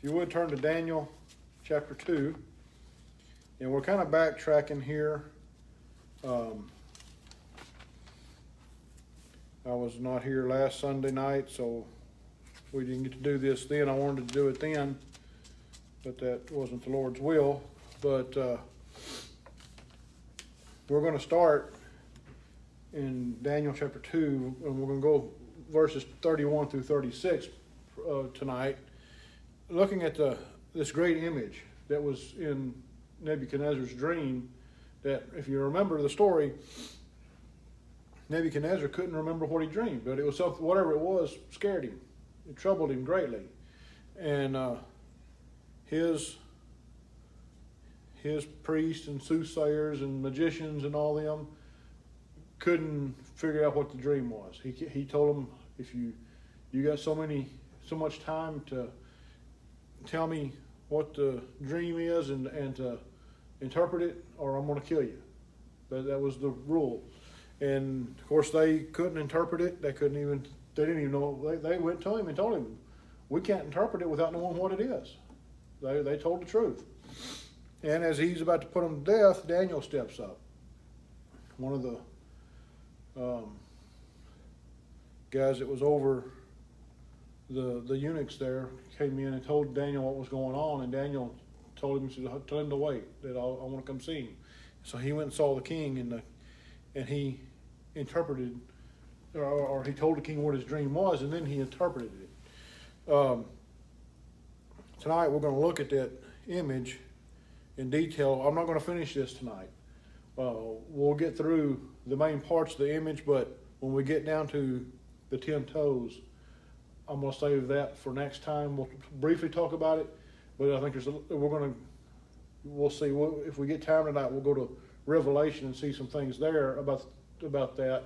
you would turn to Daniel chapter 2, and we're kind of backtracking here. I was not here last Sunday night, so we didn't get to do this then. I wanted to do it then, but that wasn't the Lord's will. But we're going to start in Daniel chapter 2, and we're going to go verses 31 through 36 tonight, looking at this great image that was in Nebuchadnezzar's dream. That, if you remember the story, Nebuchadnezzar couldn't remember what he dreamed, but it was something, whatever it was, scared him. It troubled him greatly, and his priests and soothsayers and magicians and all them couldn't figure out what the dream was. He told them, if you got so much time to tell me what the dream is and to interpret it, or I'm going to kill you. That was the rule. And of course they couldn't interpret it. They didn't even know. They went to him and told him, we can't interpret it without knowing what it is. They told the truth. And as he's about to put him to death, Daniel steps up. One of the guys that was over the eunuchs there came in and told Daniel what was going on, and Daniel told him, tell him to wait, that I want to come see him. So he went and saw the king, and he interpreted, or he told the king what his dream was, and then he interpreted it. Tonight we're going to look at that image in detail. I'm not going to finish this tonight. We'll get through the main parts of the image, but when we get down to the 10 toes, I'm going to save that for next time. We'll briefly talk about it, but I think we'll see. If we get time tonight, we'll go to Revelation and see some things there about that.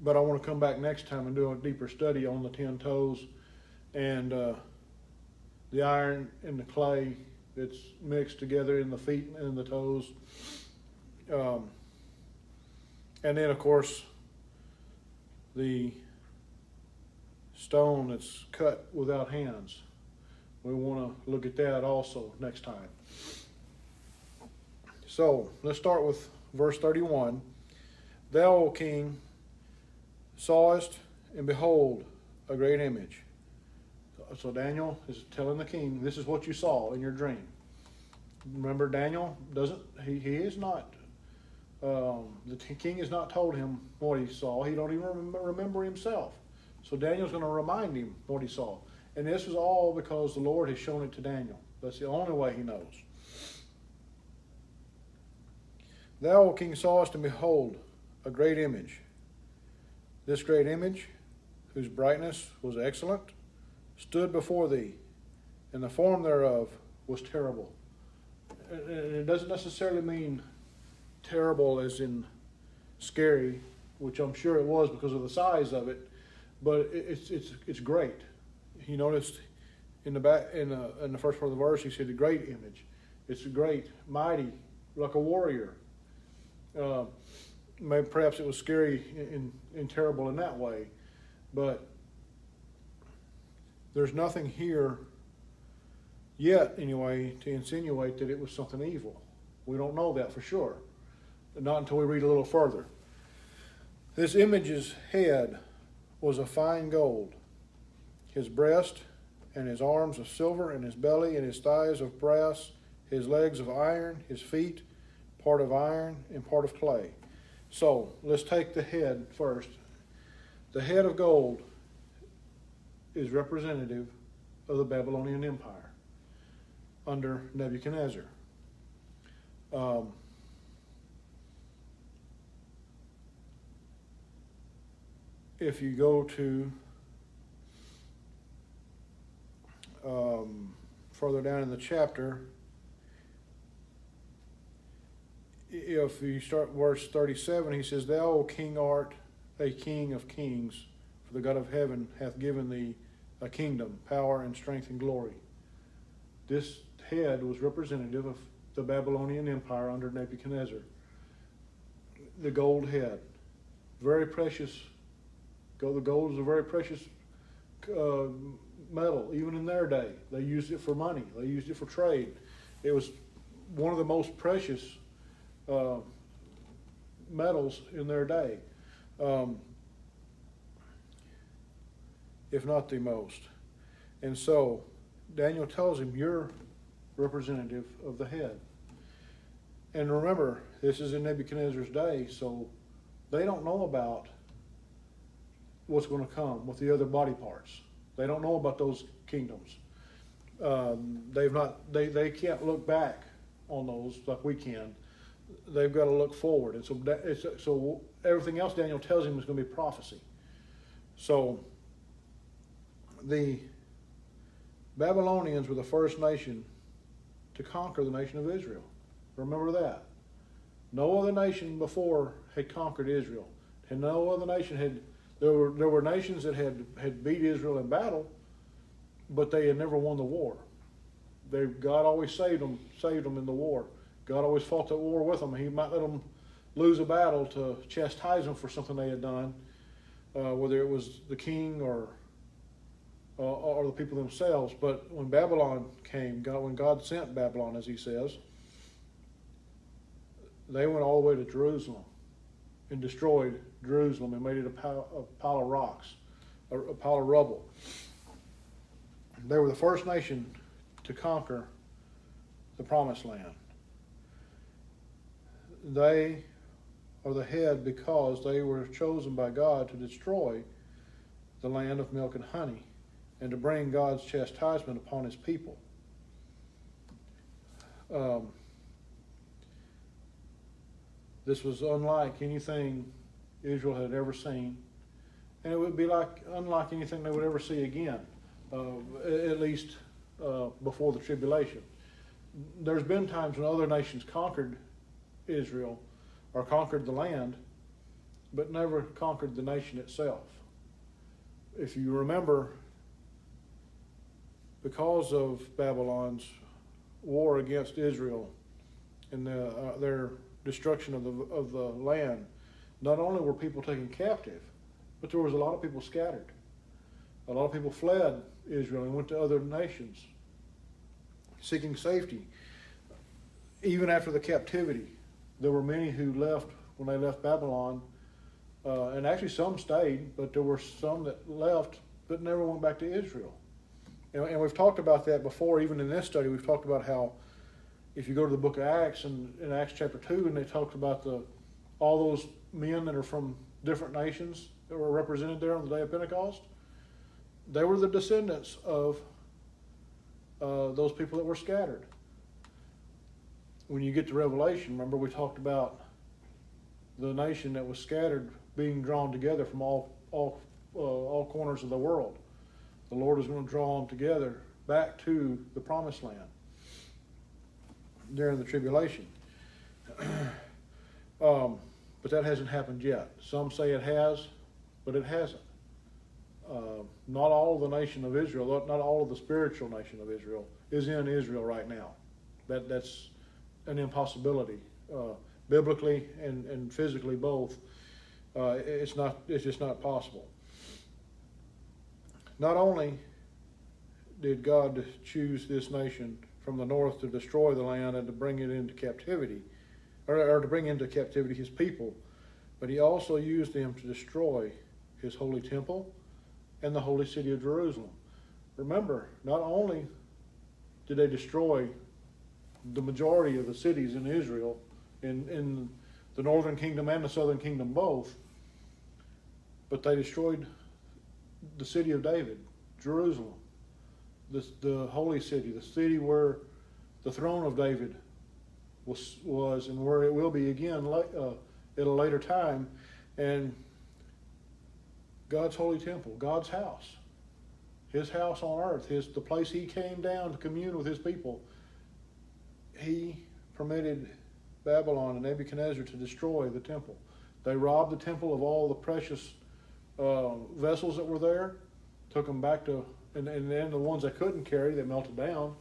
But I want to come back next time and do a deeper study on the 10 toes and the iron and the clay that's mixed together in the feet and the toes. And then, of course, the stone that's cut without hands. We want to look at that also next time. So, let's start with verse 31. Thou, O king, sawest, and behold, a great image. So Daniel is telling the king, this is what you saw in your dream. Remember, Daniel he is not, the king has not told him what he saw. He don't even remember himself. So Daniel's going to remind him what he saw. And this is all because the Lord has shown it to Daniel. That's the only way he knows. Thou, O king, sawest, and behold, a great image. This great image, whose brightness was excellent, stood before thee, and the form thereof was terrible. And it doesn't necessarily mean terrible as in scary, which I'm sure it was because of the size of it, but it's great. He noticed in the back in the first part of the verse, he said, "A great image." It's great, mighty, like a warrior. Maybe perhaps it was scary and terrible in that way, but there's nothing here yet, anyway, to insinuate that it was something evil. We don't know that for sure, not until we read a little further. This image's head was of fine gold, his breast and his arms of silver, and his belly and his thighs of brass, his legs of iron, his feet part of iron and part of clay. So let's take the head first. The head of gold is representative of the Babylonian Empire under Nebuchadnezzar. If you go to further down in the chapter, if you start verse 37, he says, Thou, O king, art a king of kings, for the God of heaven hath given thee a kingdom, power, and strength, and glory. This head was representative of the Babylonian Empire under Nebuchadnezzar. The gold head, very precious. The gold is a very precious metal, even in their day. They used it for money. They used it for trade. It was one of the most precious metals in their day, if not the most. And so Daniel tells him, you're representative of the head. And remember, this is in Nebuchadnezzar's day, so they don't know about what's going to come with the other body parts. They don't know about those kingdoms. They can't look back on those like we can. They've got to look forward. And so everything else Daniel tells him is going to be prophecy. So the Babylonians were the first nation to conquer the nation of Israel. Remember that. No other nation before had conquered Israel. And no other nation had. There were nations that had beat Israel in battle, but they had never won the war. God always saved them in the war. God always fought that war with them. He might let them lose a battle to chastise them for something they had done, whether it was the king or the people themselves. But when Babylon came, when God sent Babylon, as he says, they went all the way to Jerusalem and destroyed Jerusalem and made it a pile of rocks, a pile of rubble. They were the first nation to conquer the Promised Land. They are the head because they were chosen by God to destroy the land of milk and honey and to bring God's chastisement upon his people. This was unlike anything Israel had ever seen, and it would be unlike anything they would ever see again, at least before the tribulation. There's been times when other nations conquered Israel or conquered the land, but never conquered the nation itself. If you remember, because of Babylon's war against Israel and their destruction of the land, not only were people taken captive, but there was a lot of people scattered. A lot of people fled Israel and went to other nations, seeking safety. Even after the captivity, there were many who left when they left Babylon, and actually some stayed, but there were some that left but never went back to Israel. And we've talked about that before. Even in this study, we've talked about how if you go to the book of Acts, and in Acts chapter 2, and they talked about all those men that are from different nations that were represented there on the day of Pentecost, they were the descendants of those people that were scattered. When you get to Revelation, remember we talked about the nation that was scattered being drawn together from all corners of the world. The Lord is going to draw them together back to the Promised Land during the tribulation. But that hasn't happened yet. Some say it has, but it hasn't. Not all of the nation of Israel, not all of the spiritual nation of Israel is in Israel right now. That's an impossibility, biblically and physically both. It's just not possible. Not only did God choose this nation from the north to destroy the land and to bring it into captivity, or to bring into captivity his people, but he also used them to destroy his holy temple and the holy city of Jerusalem. Remember, not only did they destroy the majority of the cities in Israel, in the northern kingdom and the southern kingdom both, but they destroyed the city of David, Jerusalem, the holy city, the city where the throne of David was and where it will be again at a later time, and God's holy temple, God's house, his house on earth, the place he came down to commune with his people. He permitted Babylon and Nebuchadnezzar to destroy the temple. They robbed the temple of all the precious vessels that were there, took them back to, and then the ones they couldn't carry, they melted down,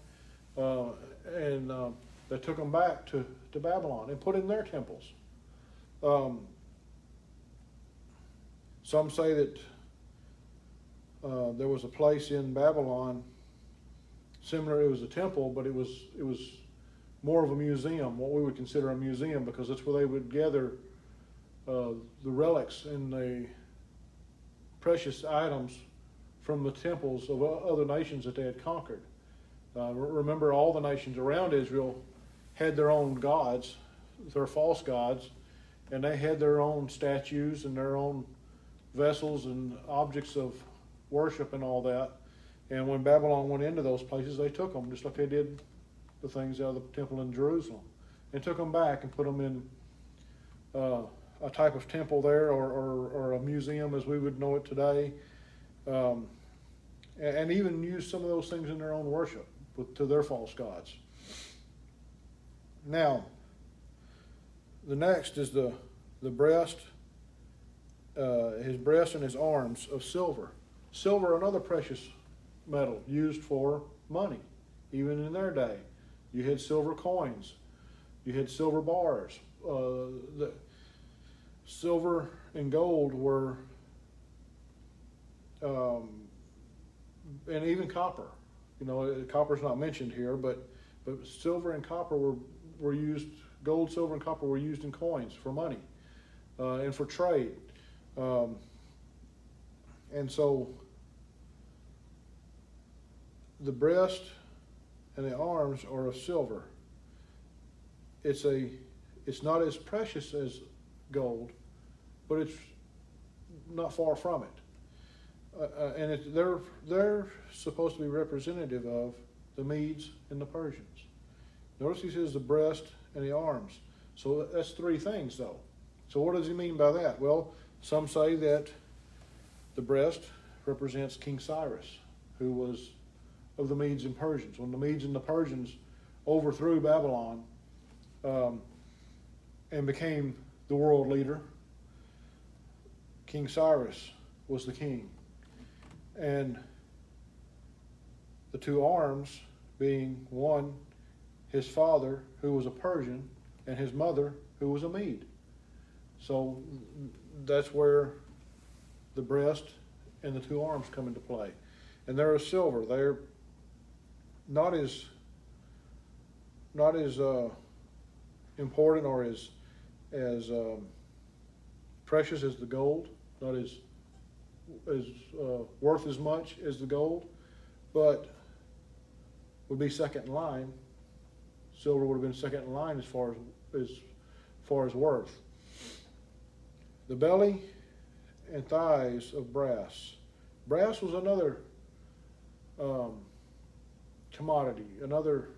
and they took them back to Babylon and put in their temples. Some say that there was a place in Babylon, similar, it was a temple, but it was more of a museum, what we would consider a museum, because that's where they would gather the relics and the precious items from the temples of other nations that they had conquered. Remember, all the nations around Israel had their own gods, their false gods, and they had their own statues and their own vessels and objects of worship and all that. And when Babylon went into those places, they took them, just like they did the things out of the temple in Jerusalem, and took them back and put them in a type of temple there, or a museum as we would know it today, and even used some of those things in their own worship to their false gods. Now, the next is the breast, his breast and his arms of silver. Silver, another precious metal used for money, even in their day. You had silver coins, you had silver bars. The silver and gold were, and even copper. You know, copper's not mentioned here, but silver and copper were used. Gold, silver, and copper were used in coins for money and for trade. And so the breast and the arms are of silver. It's not as precious as gold, but it's not far from it. And they're supposed to be representative of the Medes and the Persians. Notice he says the breast and the arms. So that's three things, though. So what does he mean by that? Well, some say that the breast represents King Cyrus, who was of the Medes and Persians. When the Medes and the Persians overthrew Babylon and became the world leader, King Cyrus was the king. And the two arms being one, his father, who was a Persian, and his mother, who was a Mede. So that's where the breast and the two arms come into play. And they're of silver. They're not as important or as precious as the gold, not as worth as much as the gold, but would be second in line. Silver would have been second in line as far as worth. The belly and thighs of brass. Brass was another commodity, another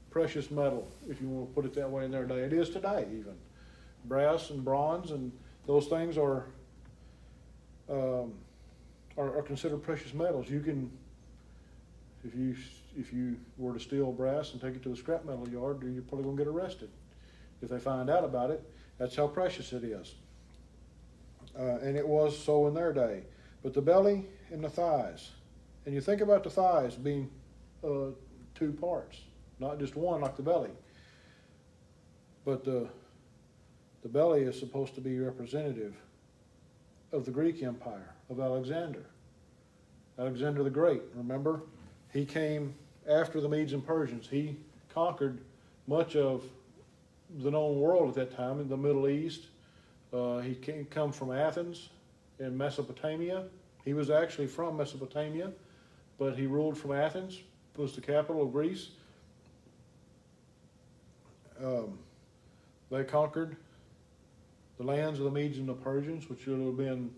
precious metal, if you want to put it that way in their day. It is today even. Brass and bronze and those things are considered precious metals. You can, if you were to steal brass and take it to the scrap metal yard, you're probably going to get arrested. If they find out about it, that's how precious it is. And it was so in their day. But the belly and the thighs. And you think about the thighs being two parts, not just one like the belly. But the belly is supposed to be representative of the Greek Empire, of Alexander. Alexander the Great, remember? He came after the Medes and Persians. He conquered much of the known world at that time in the Middle East. He come from Athens in Mesopotamia. He was actually from Mesopotamia, but he ruled from Athens, was the capital of Greece. They conquered the lands of the Medes and the Persians, which would have been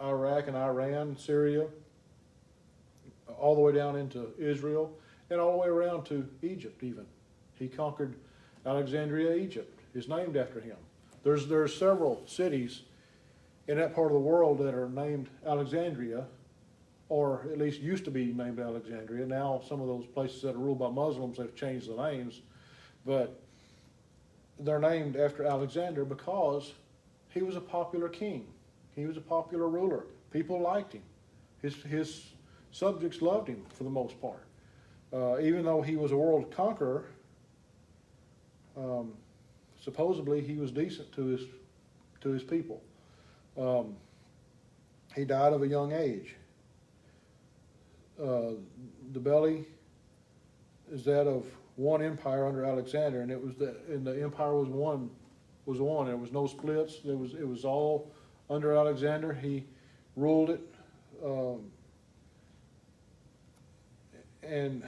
Iraq and Iran, Syria, all the way down into Israel, and all the way around to Egypt even. He conquered Alexandria, Egypt. It's named after him. There's several cities in that part of the world that are named Alexandria, or at least used to be named Alexandria. Now some of those places that are ruled by Muslims have changed the names, but they're named after Alexander because he was a popular king. He was a popular ruler. People liked him. His subjects loved him for the most part. Even though he was a world conqueror, supposedly he was decent to his people. He died of a young age. The belly is that of one empire under Alexander, and the empire was one. There was no splits. It was all under Alexander. He ruled it, and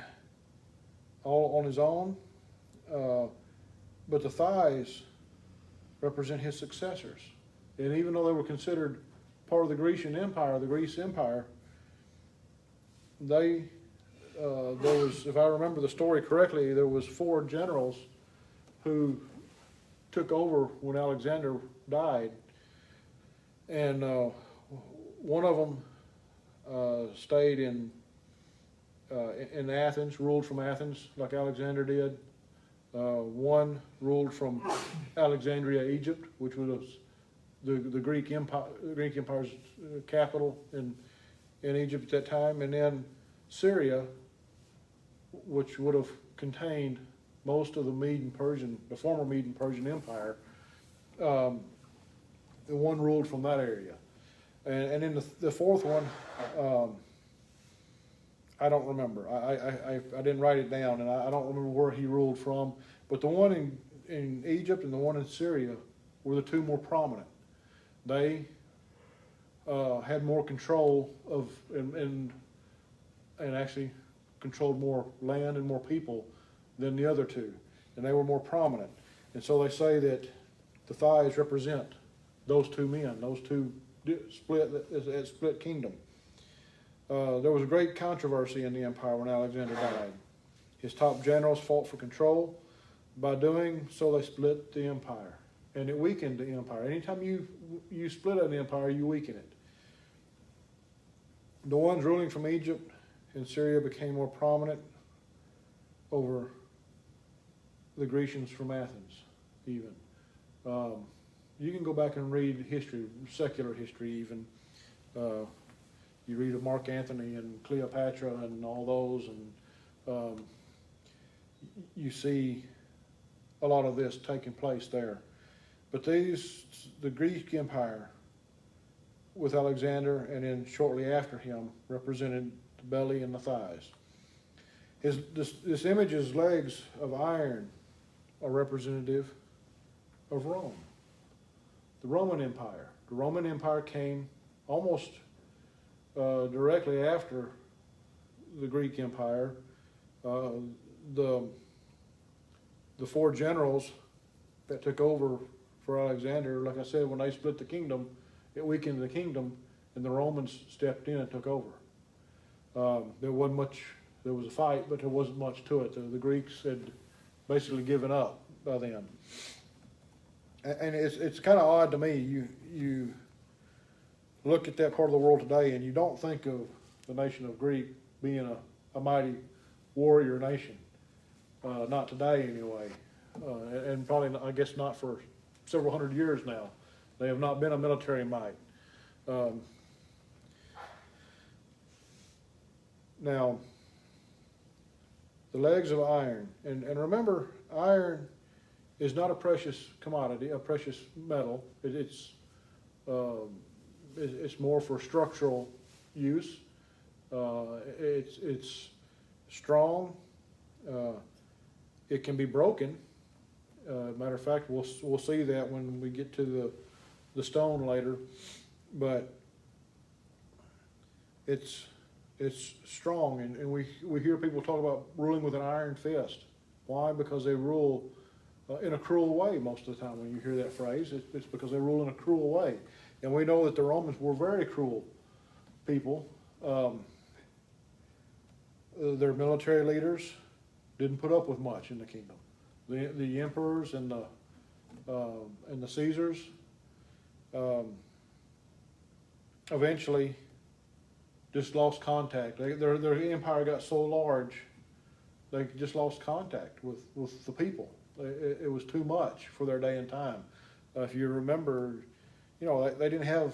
all on his own. But the thighs represent his successors, and even though they were considered part of the Grecian Empire, the Greece Empire, there was, if I remember the story correctly, there was 4 generals who took over when Alexander died, and one of them stayed in Athens, ruled from Athens like Alexander did. One ruled from Alexandria, Egypt, which was the Greek Empire, the Greek Empire's capital in Egypt at that time, and then Syria, which would have contained most of the former Mede and Persian Empire. The one ruled from that area, and then the fourth one, I don't remember. I didn't write it down, and I don't remember where he ruled from. But the one in Egypt and the one in Syria were the 2 more prominent. They had more control of and actually controlled more land and more people than the other 2, and they were more prominent. And so they say that the thighs represent those 2 men, those 2 split kingdom. There was a great controversy in the empire when Alexander died. His top generals fought for control. By doing so, they split the empire, and it weakened the empire. Anytime you split an empire, you weaken it. The ones ruling from Egypt and Syria became more prominent over the Grecians from Athens, even. You can go back and read history, secular history even. You read of Mark Antony and Cleopatra and all those, and you see a lot of this taking place there. But the Greek Empire with Alexander, and then shortly after him, represented the belly and the thighs. This image's legs of iron are representative of Rome, the Roman Empire. The Roman Empire came almost directly after the Greek Empire. The 4 generals that took over for Alexander, like I said, when they split the kingdom, it weakened the kingdom, and the Romans stepped in and took over. There wasn't much. There was a fight, but there wasn't much to it. The Greeks had basically given up by then. And it's kind of odd to me. You look at that part of the world today, and you don't think of the nation of Greek being a mighty warrior nation. Not today, anyway. And probably, I guess, not for several hundred years now. They have not been a military might. Now, the legs of iron, and remember, iron is not a precious commodity, a precious metal. It's more for structural use. It's strong. It can be broken. Matter of fact, we'll see that when we get to the stone later. But it's strong, and we hear people talk about ruling with an iron fist. Why? Because they rule in a cruel way most of the time. When you hear that phrase, it's because they rule in a cruel way. And we know that the Romans were very cruel people. Their military leaders didn't put up with much in the kingdom. The emperors and the Caesars eventually just lost contact. Their empire got so large, they just lost contact with the people. It was too much for their day and time. If you remember, they didn't have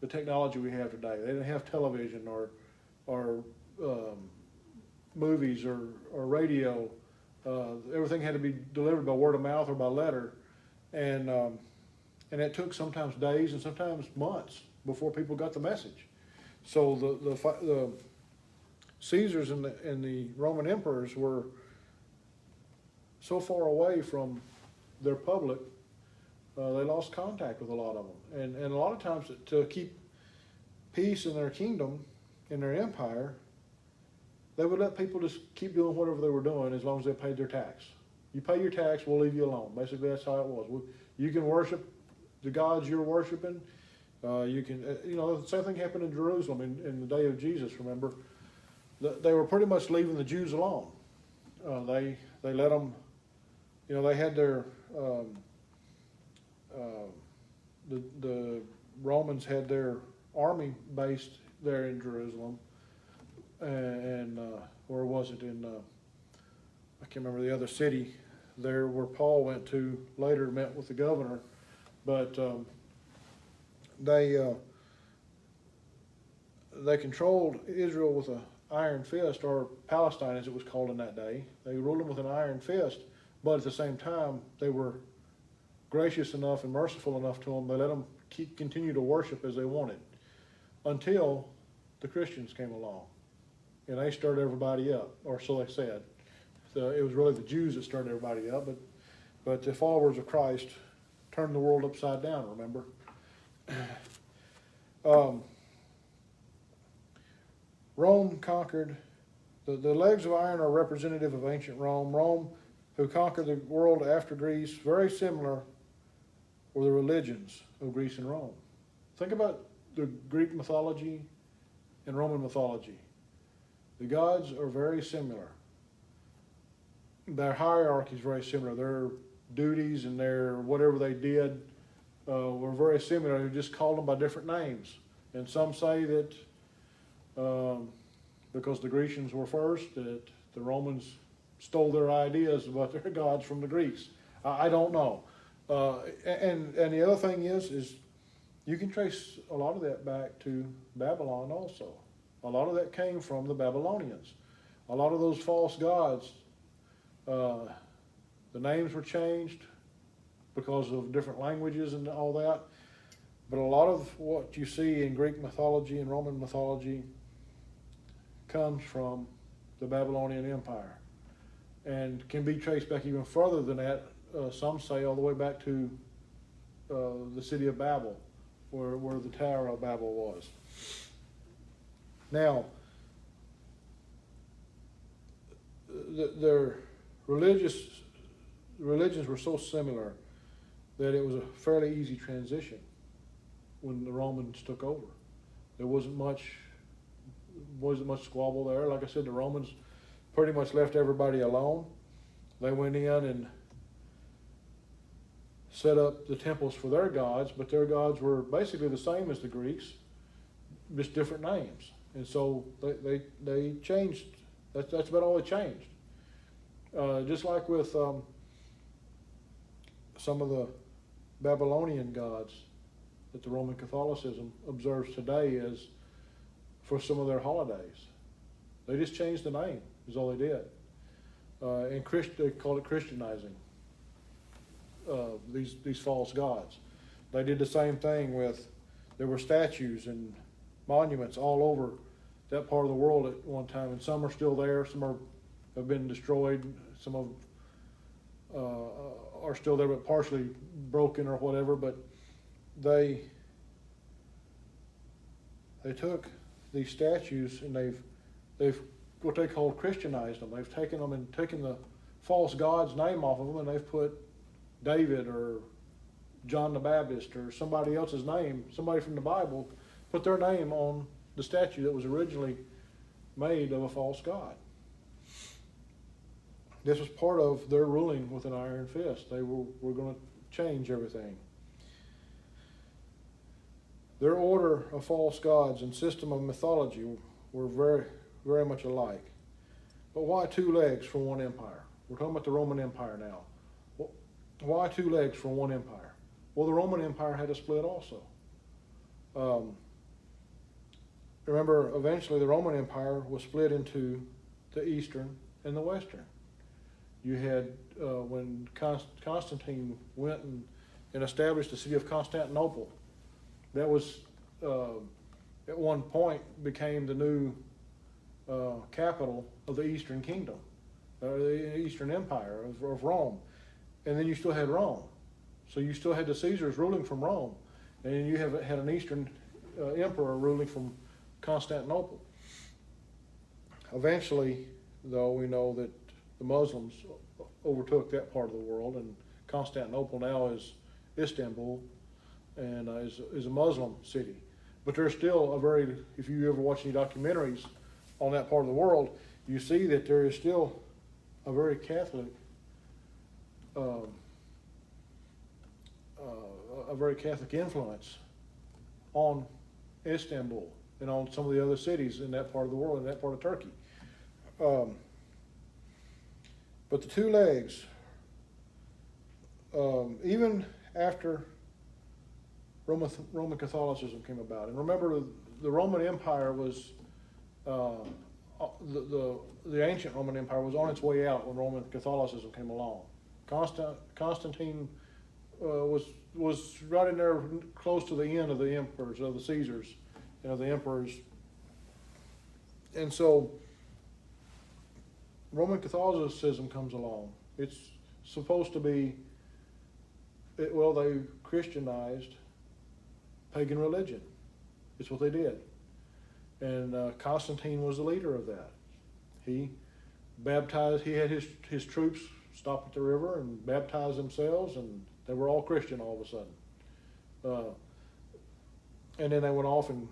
the technology we have today. They didn't have television or movies or radio. Everything had to be delivered by word of mouth or by letter, and it took sometimes days and sometimes months before people got the message. So the Caesars and the Roman emperors were so far away from their public, they lost contact with a lot of them. And a lot of times to keep peace in their kingdom, in their empire, they would let people just keep doing whatever they were doing as long as they paid their tax. You pay your tax, we'll leave you alone. Basically, that's how it was. You can worship the gods you're worshiping. You can, the same thing happened in Jerusalem in the day of Jesus, remember? They were pretty much leaving the Jews alone. They let them, they had their, the Romans had their army based there in Jerusalem. And where was it? I can't remember the other city there where Paul went to later, met with the governor. But they controlled Israel with an iron fist, or Palestine as it was called in that day. They ruled them with an iron fist, but at the same time, they were gracious enough and merciful enough to them. They let them continue to worship as they wanted until the Christians came along. And they stirred everybody up, or so they said. So it was really the Jews that stirred everybody up, but the followers of Christ turned the world upside down, remember? Rome conquered. The legs of iron are representative of ancient Rome. Rome, who conquered the world after Greece, very similar were the religions of Greece and Rome. Think about the Greek mythology and Roman mythology. The gods are very similar. Their hierarchy is very similar. Their duties and their whatever they did were very similar. They just called them by different names. And some say that because the Grecians were first, that the Romans stole their ideas about their gods from the Greeks. I don't know. And the other thing is you can trace a lot of that back to Babylon also. A lot of that came from the Babylonians. A lot of those false gods, the names were changed because of different languages and all that. But a lot of what you see in Greek mythology and Roman mythology comes from the Babylonian Empire and can be traced back even further than that. Some say all the way back to the city of Babel, where the Tower of Babel was. Now, their religions were so similar that it was a fairly easy transition when the Romans took over. There wasn't much squabble there. Like I said, the Romans pretty much left everybody alone. They went in and set up the temples for their gods, but their gods were basically the same as the Greeks, just different names. And so they changed. That's about all they changed. Just like with some of the Babylonian gods that the Roman Catholicism observes today is for some of their holidays. They just changed the name, is all they did. And they call it Christianizing these false gods. They did the same thing with, there were statues and monuments all over that part of the world at one time, and some are still there, some have been destroyed, some are still there but partially broken or whatever, but they took these statues and they've what they call Christianized them. They've taken them and taken the false god's name off of them, and they've put David or John the Baptist or somebody else's name, somebody from the Bible, put their name on the statue that was originally made of a false god. This was part of their ruling with an iron fist. They were going to change everything. Their order of false gods and system of mythology were very, very much alike. But why two legs for one empire? We're talking about the Roman Empire now. Why two legs for one empire? Well, the Roman Empire had a split also. Remember, eventually the Roman Empire was split into the Eastern and the Western. You had, when Constantine went and established the city of Constantinople, that was at one point became the new capital of the Eastern Kingdom, the Eastern Empire of Rome. And then you still had Rome. So you still had the Caesars ruling from Rome. And you had an Eastern emperor ruling from Constantinople. Eventually, though, we know that the Muslims overtook that part of the world, and Constantinople now is Istanbul, and is a Muslim city. But there's still if you ever watch any documentaries on that part of the world, you see that there is still a very Catholic, influence on Istanbul and on some of the other cities in that part of the world, in that part of Turkey. But the two legs, even after Roman Catholicism came about, and remember the Roman Empire was the ancient Roman Empire was on its way out when Roman Catholicism came along. Constantine was right in there, close to the end of the emperors, of the Caesars, the emperors, and so Roman Catholicism comes along. It's supposed to be, they Christianized pagan religion. It's what they did. And Constantine was the leader of that. He baptized, he had his troops stop at the river and baptize themselves, and they were all Christian all of a sudden. And then they went off and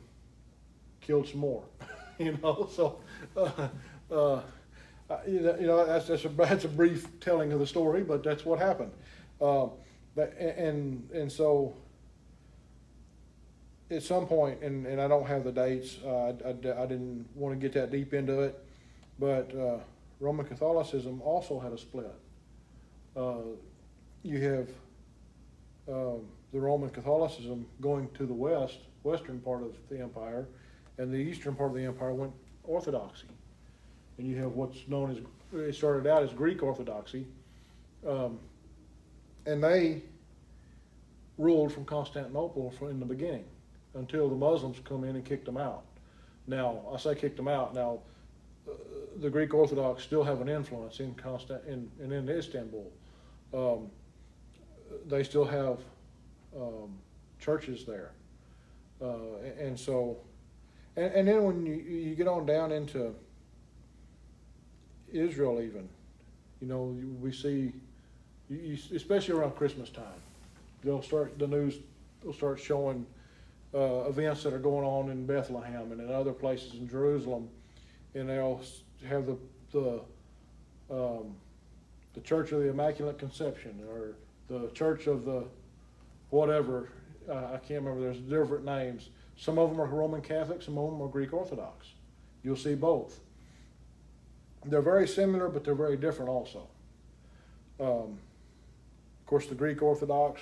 killed some more, so that's a brief telling of the story, but that's what happened. And so at some point, and I don't have the dates, I didn't want to get that deep into it, but Roman Catholicism also had a split. You have the Roman Catholicism going to the western part of the empire, and the eastern part of the empire went Orthodoxy. And you have what's known as, it started out as Greek Orthodoxy, and they ruled from Constantinople in the beginning until the Muslims come in and kicked them out. Now, I say kicked them out. Now, the Greek Orthodox still have an influence in in Istanbul. They still have churches there, and so, and then when you get on down into Israel, even, we see, especially around Christmas time, the news will start showing events that are going on in Bethlehem and in other places in Jerusalem, and they'll have the Church of the Immaculate Conception, or the Church of the whatever, I can't remember, there's different names. Some of them are Roman Catholic, some of them are Greek Orthodox. You'll see both. They're very similar, but they're very different also. Of course, the Greek Orthodox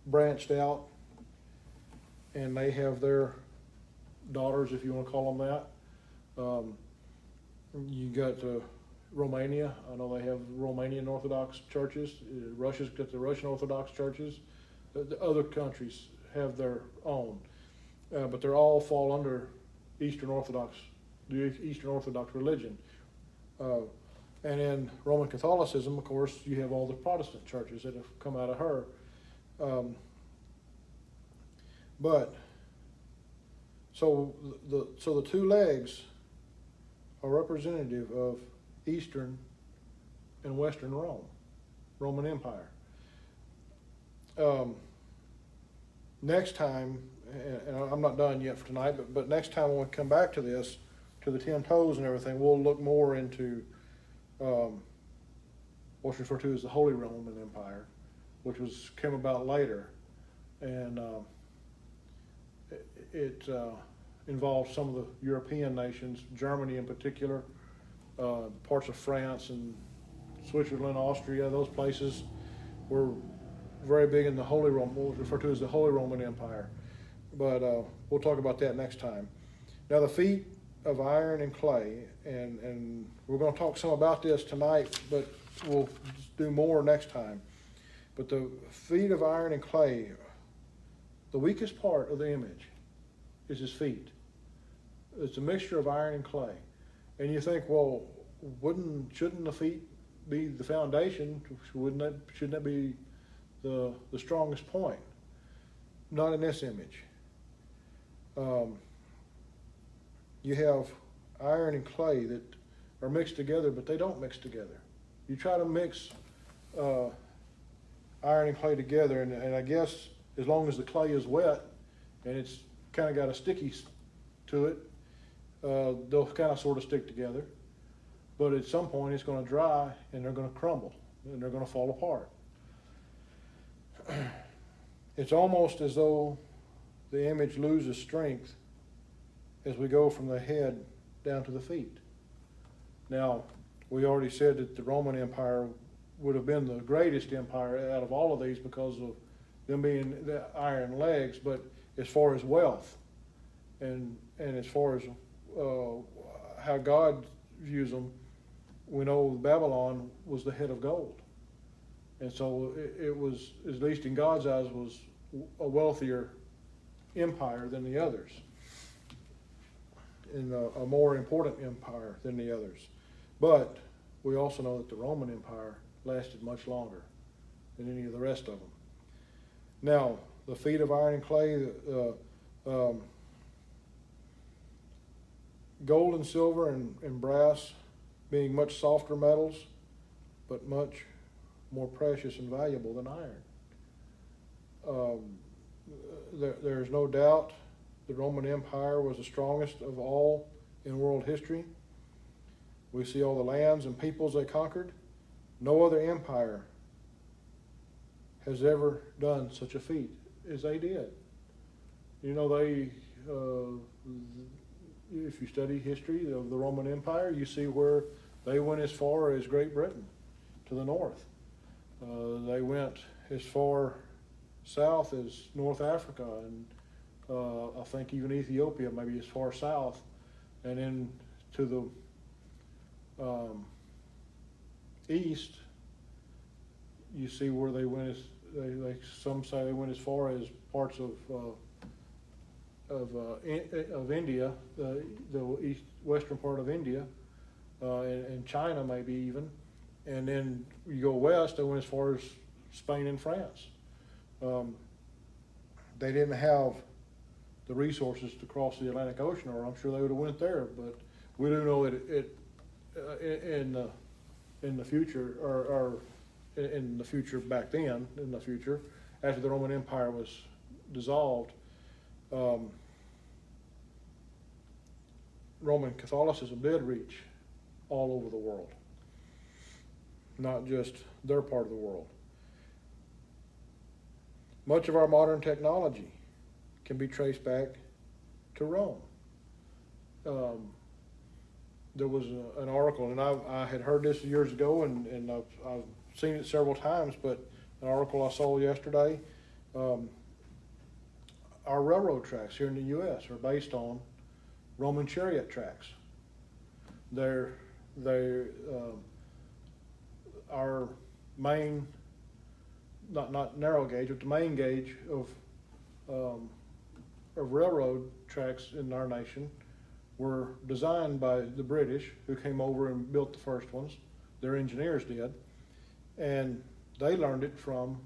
branched out, and they have their daughters, if you want to call them that. You got Romania. I know they have Romanian Orthodox churches. Russia's got the Russian Orthodox churches. The other countries have their own, but they all fall under the Eastern Orthodox religion. And in Roman Catholicism, of course, you have all the Protestant churches that have come out of her. So the two legs are representative of Eastern and Western Rome, Roman Empire. Next time, and I'm not done yet for tonight, but next time when we come back to this, to the 10 toes and everything, we'll look more into what's referred to as the Holy Roman Empire, which came about later, and it involved some of the European nations, Germany in particular, parts of France and Switzerland, Austria. Those places were very big in the Holy Roman, what was referred to as the Holy Roman Empire. But we'll talk about that next time. Now, the feet of iron and clay, and we're going to talk some about this tonight, but we'll do more next time. But the feet of iron and clay, the weakest part of the image, is his feet. It's a mixture of iron and clay. And you think, well, shouldn't the feet be the foundation? Shouldn't that be the strongest point? Not in this image. You have iron and clay that are mixed together, but they don't mix together. You try to mix iron and clay together, and I guess as long as the clay is wet and it's kind of got a sticky to it, they'll kind of sort of stick together. But at some point it's going to dry and they're going to crumble and they're going to fall apart. It's almost as though the image loses strength as we go from the head down to the feet. Now, we already said that the Roman Empire would have been the greatest empire out of all of these because of them being the iron legs, but as far as wealth and as far as how God views them, we know Babylon was the head of gold. And so it was, at least in God's eyes, was a wealthier empire than the others, and a more important empire than the others. But we also know that the Roman Empire lasted much longer than any of the rest of them. Now, the feet of iron and clay, gold and silver and brass being much softer metals, but much more precious and valuable than iron. There's no doubt the Roman Empire was the strongest of all in world history. We see all the lands and peoples they conquered. No other empire has ever done such a feat as they did. You know, if you study history of the Roman Empire, you see where they went as far as Great Britain to the north. They went as far south as North Africa, and I think even Ethiopia, maybe as far south, and then to the east. You see where they went some say they went as far as parts of India, the western part of India, and China maybe even, and then you go west, they went as far as Spain and France. They didn't have the resources to cross the Atlantic Ocean, or I'm sure they would have went there. But we do know that in the future, or in the future back then, in the future after the Roman Empire was dissolved, Roman Catholicism did reach all over the world, not just their part of the world. Much of our modern technology can be traced back to Rome. There was an article, and I had heard this years ago, and I've seen it several times, but an article I saw yesterday, our railroad tracks here in the U.S. are based on Roman chariot tracks. Our main, not narrow gauge, but the main gauge of railroad tracks in our nation were designed by the British, who came over and built the first ones. Their engineers did, and they learned it from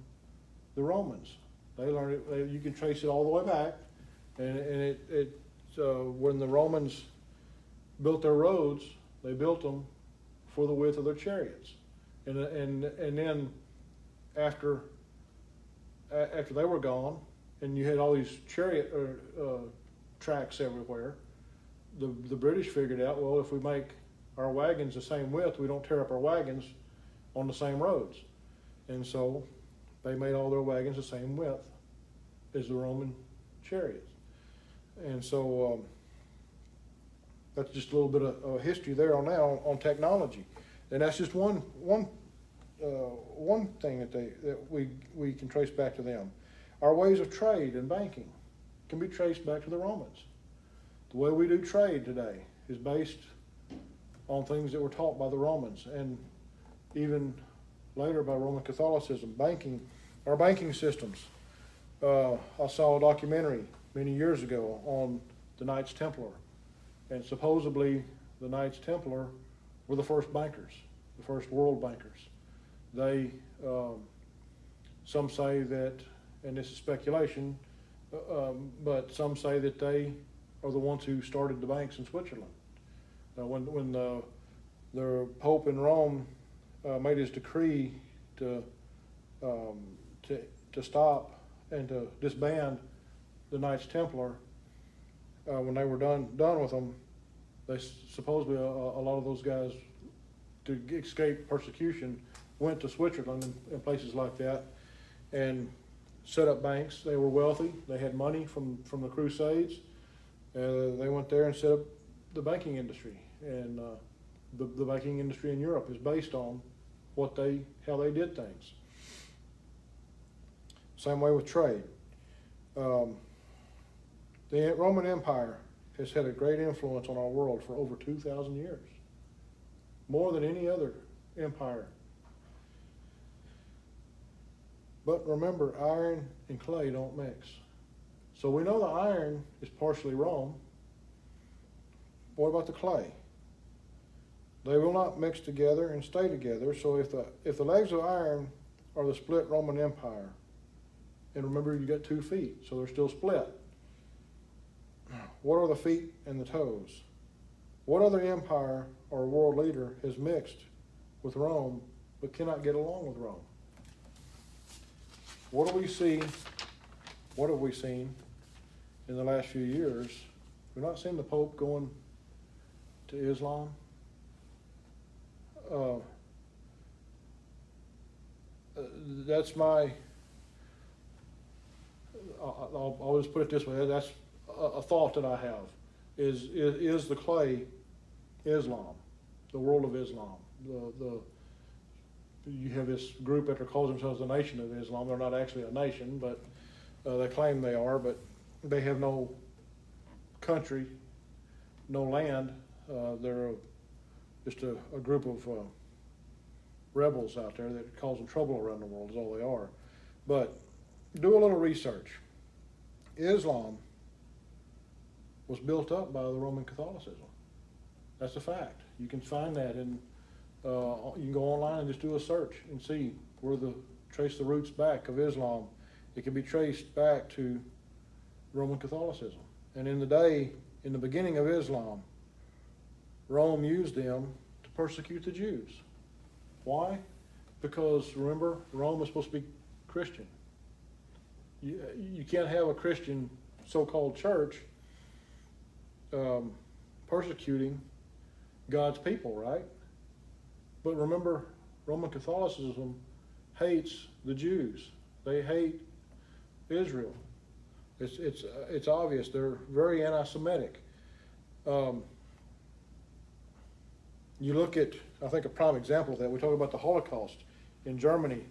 the Romans. They learned it. You can trace it all the way back, and when the Romans built their roads, they built them for the width of their chariots, and then after they were gone, and you had all these chariot tracks everywhere, the British figured out, well, if we make our wagons the same width, we don't tear up our wagons on the same roads. And so they made all their wagons the same width as the Roman chariots. And so that's just a little bit of history there on technology. And that's just one thing that we can trace back to them. Our ways of trade and banking can be traced back to the Romans. The way we do trade today is based on things that were taught by the Romans, and even later by Roman Catholicism. Our banking systems. I saw a documentary many years ago on the Knights Templar. And supposedly the Knights Templar were the first bankers, the first world bankers. They, some say that, and this is speculation, but some say that they are the ones who started the banks in Switzerland. When the Pope in Rome made his decree to stop and to disband the Knights Templar, when they were done with them, they supposedly a lot of those guys, to escape persecution, went to Switzerland and places like that, and set up banks. They were wealthy. They had money from the Crusades. They went there and set up the banking industry. And the banking industry in Europe is based on how they did things. Same way with trade. The Roman Empire has had a great influence on our world for over 2,000 years, more than any other empire. But remember, iron and clay don't mix. So we know the iron is partially Rome. What about the clay? They will not mix together and stay together. So if the legs of iron are the split Roman Empire, and remember you got 2 feet, so they're still split. What are the feet and the toes? What other empire or world leader has mixed with Rome but cannot get along with Rome? What do we see? What have we seen in the last few years? We've not seen the Pope going to Islam. That's my. I'll just put it this way. That's a thought that I have. Is the clay Islam, the world of Islam? You have this group that calls themselves the Nation of Islam. They're not actually a nation, but they claim they are. But they have no country, no land. They're just a group of rebels out there that causing trouble around the world is all they are. But do a little research. Islam was built up by the Roman Catholicism. That's a fact. You can find that in, you can go online and just do a search and see trace the roots back of Islam. It can be traced back to Roman Catholicism. And in the beginning of Islam, Rome used them to persecute the Jews. Why? Because remember, Rome is supposed to be Christian. You can't have a Christian so-called church persecuting God's people, right? But remember, Roman Catholicism hates the Jews. They hate Israel. It's obvious. They're very anti-Semitic. You look at, I think a prime example of that, we talk about the Holocaust in Germany,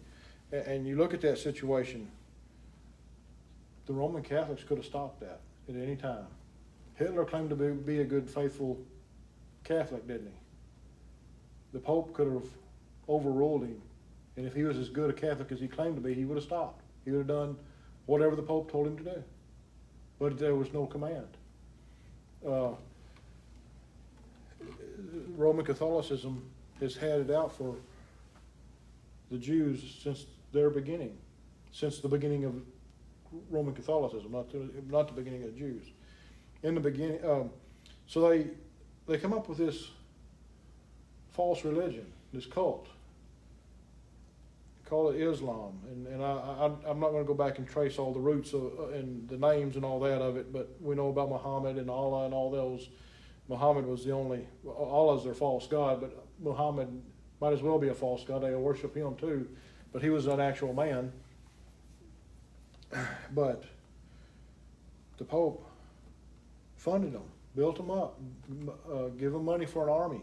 and you look at that situation. The Roman Catholics could have stopped that at any time. Hitler claimed to be a good, faithful Catholic, didn't he? The Pope could have overruled him, and if he was as good a Catholic as he claimed to be, he would have stopped. He would have done whatever the Pope told him to do. But there was no command. Roman Catholicism has had it out for the Jews since their beginning, since the beginning of Roman Catholicism, not the beginning of the Jews. In the beginning, so they come up with this false religion, this cult. Call it Islam, and I'm not going to go back and trace all the roots and the names and all that of it, but we know about Muhammad and Allah and all those. Muhammad was the only, Allah's their false god, but Muhammad might as well be a false god. They worship him too, but he was an actual man. But the Pope funded them, built them up, give them money for an army,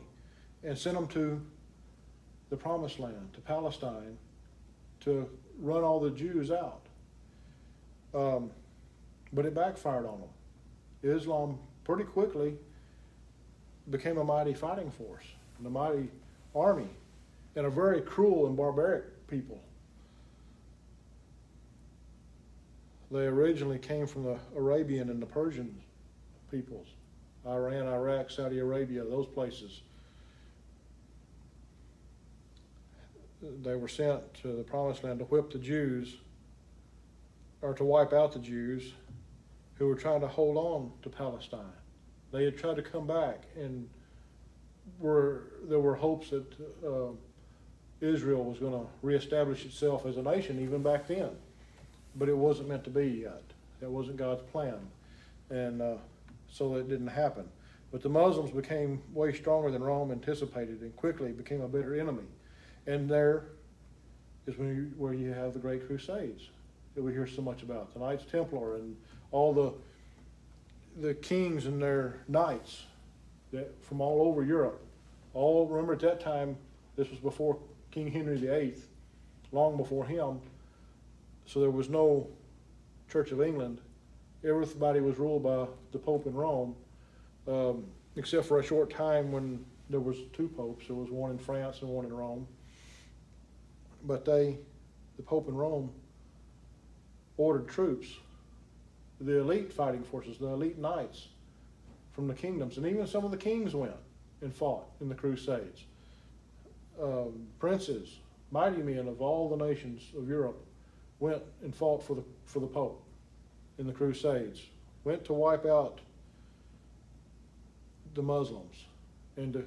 and sent them to the Promised Land, to Palestine, to run all the Jews out. But it backfired on them. Islam pretty quickly became a mighty fighting force, and a mighty army, and a very cruel and barbaric people. They originally came from the Arabian and the Persian peoples. Iran, Iraq, Saudi Arabia, those places. They were sent to the Promised Land to whip the Jews, or to wipe out the Jews who were trying to hold on to Palestine. They had tried to come back, and there were hopes that Israel was going to reestablish itself as a nation even back then. But it wasn't meant to be yet. That wasn't God's plan. And so it didn't happen. But the Muslims became way stronger than Rome anticipated and quickly became a bitter enemy. And there is where you have the Great Crusades that we hear so much about. The Knights Templar and all the kings and their knights that from all over Europe. Remember at that time, this was before King Henry VIII, long before him, so there was no Church of England. Everybody was ruled by the Pope in Rome, except for a short time when there was two popes. There was one in France and one in Rome. But the Pope in Rome ordered troops, the elite fighting forces, the elite knights from the kingdoms, and even some of the kings went and fought in the Crusades. Princes, mighty men of all the nations of Europe went and fought for the Pope in the Crusades, went to wipe out the Muslims and to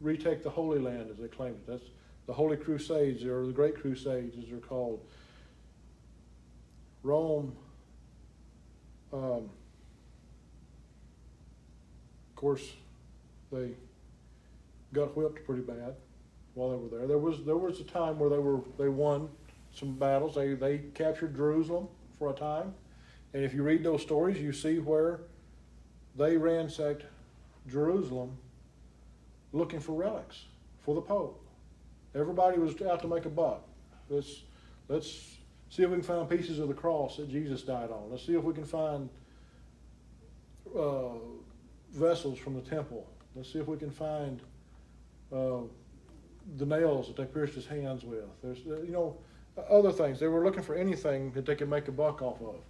retake the Holy Land, as they claimed it. That's the Holy Crusades, or the Great Crusades, as they're called. Rome, of course, they got whipped pretty bad while they were there. There was a time where they won some battles. They captured Jerusalem for a time, and if you read those stories, you see where they ransacked Jerusalem looking for relics for the Pope. Everybody was out to make a buck. Let's see if we can find pieces of the cross that Jesus died on. Let's see if we can find vessels from the temple. Let's see if we can find the nails that they pierced his hands with. There's other things. They were looking for anything that they could make a buck off of,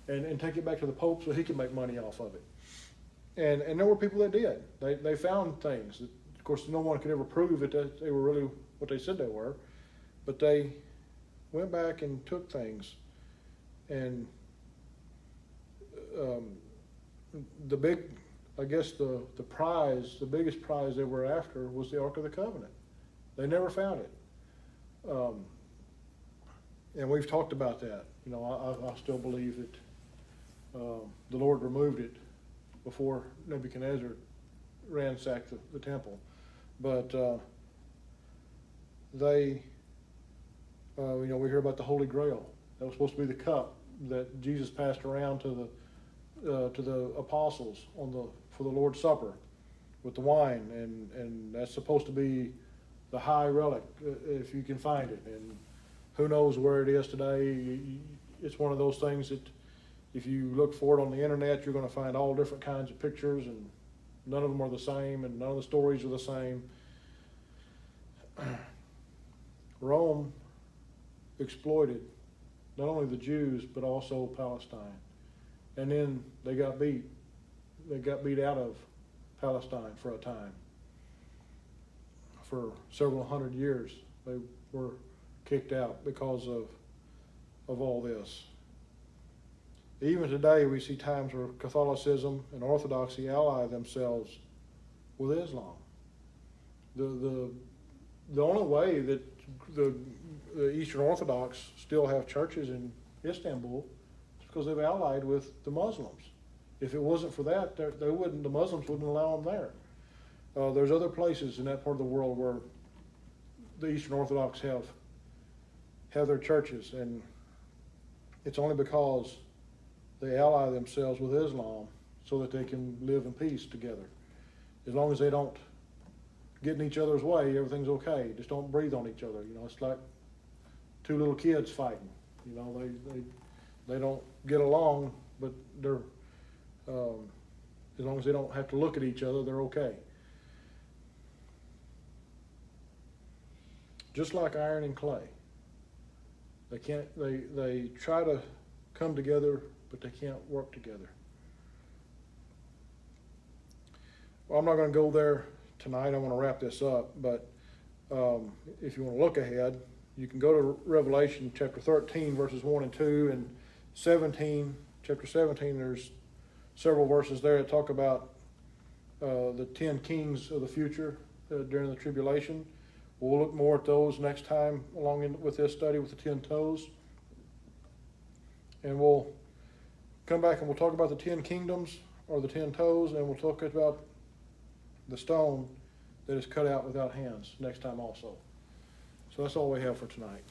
and take it back to the Pope so he could make money off of it. And there were people that did. They found things that, of course, no one could ever prove that they were really what they said they were, but they went back and took things. And the biggest prize they were after was the Ark of the Covenant. They never found it. And we've talked about that. I still believe that the Lord removed it before Nebuchadnezzar ransacked the temple. But we hear about the Holy Grail. That was supposed to be the cup that Jesus passed around to the apostles for the Lord's Supper with the wine, and that's supposed to be the high relic if you can find it. And who knows where it is today? It's one of those things that if you look for it on the internet, you're going to find all different kinds of pictures, and none of them are the same, and none of the stories are the same. Rome exploited not only the Jews but also Palestine, and then they got beat out of Palestine for a time. For several hundred years they were kicked out because of all this. Even today we see times where Catholicism and Orthodoxy ally themselves with Islam. The only way that the Eastern Orthodox still have churches in Istanbul is because they've allied with the Muslims. If it wasn't for that, the Muslims wouldn't allow them there. There's other places in that part of the world where the Eastern Orthodox have their churches, and it's only because they ally themselves with Islam so that they can live in peace together. As long as they don't get in each other's way, everything's okay. Just don't breathe on each other. It's like two little kids fighting. They don't get along, but they're as long as they don't have to look at each other, they're okay. Just like iron and clay. They try to come together, but they can't work together. Well, I'm not gonna go there tonight, I wanna wrap this up, but, if you wanna look ahead, you can go to Revelation chapter 13, verses 1 and 2, and 17, chapter 17, there's several verses there that talk about the 10 kings of the future during the tribulation. We'll look more at those next time with this study with the 10 toes. And we'll come back and we'll talk about the 10 kingdoms or the 10 toes, and we'll talk about the stone that is cut out without hands next time also. So that's all we have for tonight.